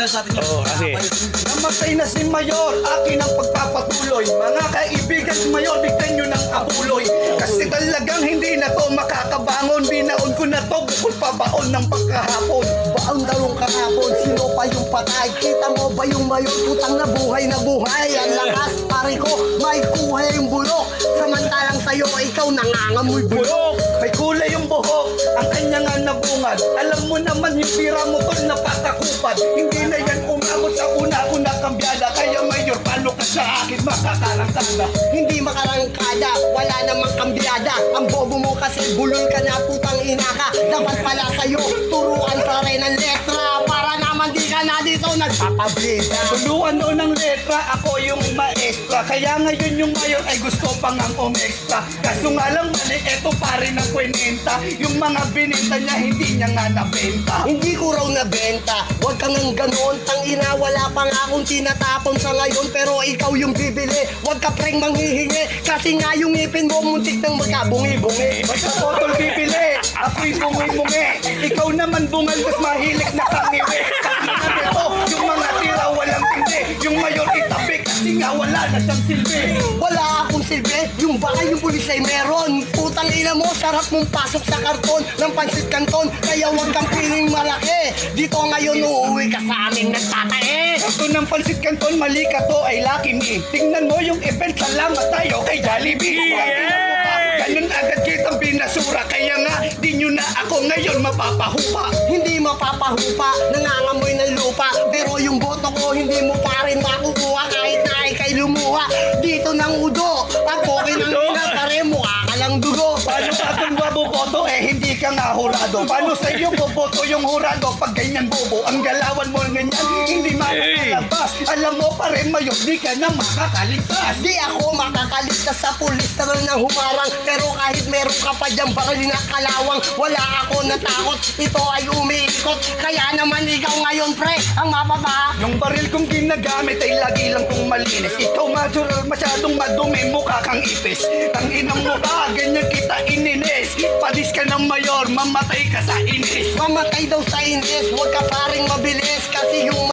lang sa atin. Oo, kasi Namatay na si Mayor, akin ang pagpapatuloy. Mga kaibigan si Mayor, bigyan nyo ng abuloy. Kasi talagang hindi na to makakabangon. Binaon ko na to, bukol pa baon ng pagkahapon. Baon daw yung kahapon, sino pa yung patay? Kita mo ba yung Mayor? Putang na buhay na buhay. Ang lakas, pare ko, may kuha yung bulok. Samantalang sa'yo, ikaw nangangamoy bulok. May kulay yung buhok, ang kanya nga nabungad. Alam mo naman yung pira mo tol napatakupad. Hindi na yan umabot sa una-una kambyada. Kaya Mayor, paano ka sa akin makakarangkada? Hindi makarangkada, wala namang kambyada. Ang bobo mo kasi bulol ka na, putang ina ka. Dapat pala sa'yo, turuan pa rin ang letra. Para naman di ka na dito nagpapablita. Tuluan noon ng letra, ako yung maestra. Kaya ngayon yung Mayor ay gusto pang ang umextra. Kaso nga lang mali, eto pare ng kwenenta. Yung mga binenta niya, hindi niya nga nabenta. Hindi ko raw nabenta, huwag kang ng ganon. Tang ina, wala pa nga akong tinatapon sa ngayon. Pero ikaw yung bibili, huwag ka preng manghihingi. Kasi nga yung ngipin mo muntik nang magkabungi-bungi. Basta potol bibili, ako'y bungi-bungi. Ikaw naman bungal, mas mahilig na kangiwi. Ito, yung mga tira walang tindi. Yung Mayor itabi, kasi nga wala na siyang silbi. Wala akong silbi, yung baka yung pulis ay meron. Putang ina mo, sarap mong pasok sa karton ng pansit kanton. Kaya huwag kang piling malaki. Dito ngayon uuwi ka sa aming nagtatae. Ito ng pansit kanton, mali ka to ay Lucky Me. Tingnan mo yung event, salamat tayo kay Jollibee. Ganun agad kitang binasura, kaya nga di nyo na ako ngayon mapapahupa. Hindi mapapahupa, nangangamoy ng lupa. Pero yung boto ko hindi mo pa rin makukuha kahit na ikay lumuha. Dito ng udo, ang poke ng ina, pare mukha ka lang dugo. Paano ka kung maboboto eh hindi ka nga hurado? Paano sa iyo boboto yung hurado pag ganyan bobo? Ang galawan mo ganyan, hindi makakalabas. Alam mo pa rin Mayor, di ka na makakaligtas. Di ako makakaligtas sa pulis na nang humarang. Pero kahit meron ka pa dyan baril na kalawang, wala ako natakot, ito ay umiikot. Kaya naman ikaw ngayon pre, ang mababa. Yung baril kong ginagamit ay lagi lang kong malinis. Ikaw masyadong madumi, mukha kang ipis. Tanginang mukha, ganyan kita ininis. Padis ka ng Mayor, mamatay ka sa inis. Mamatay daw sa inis, huwag ka paring mabilis. Kasi yung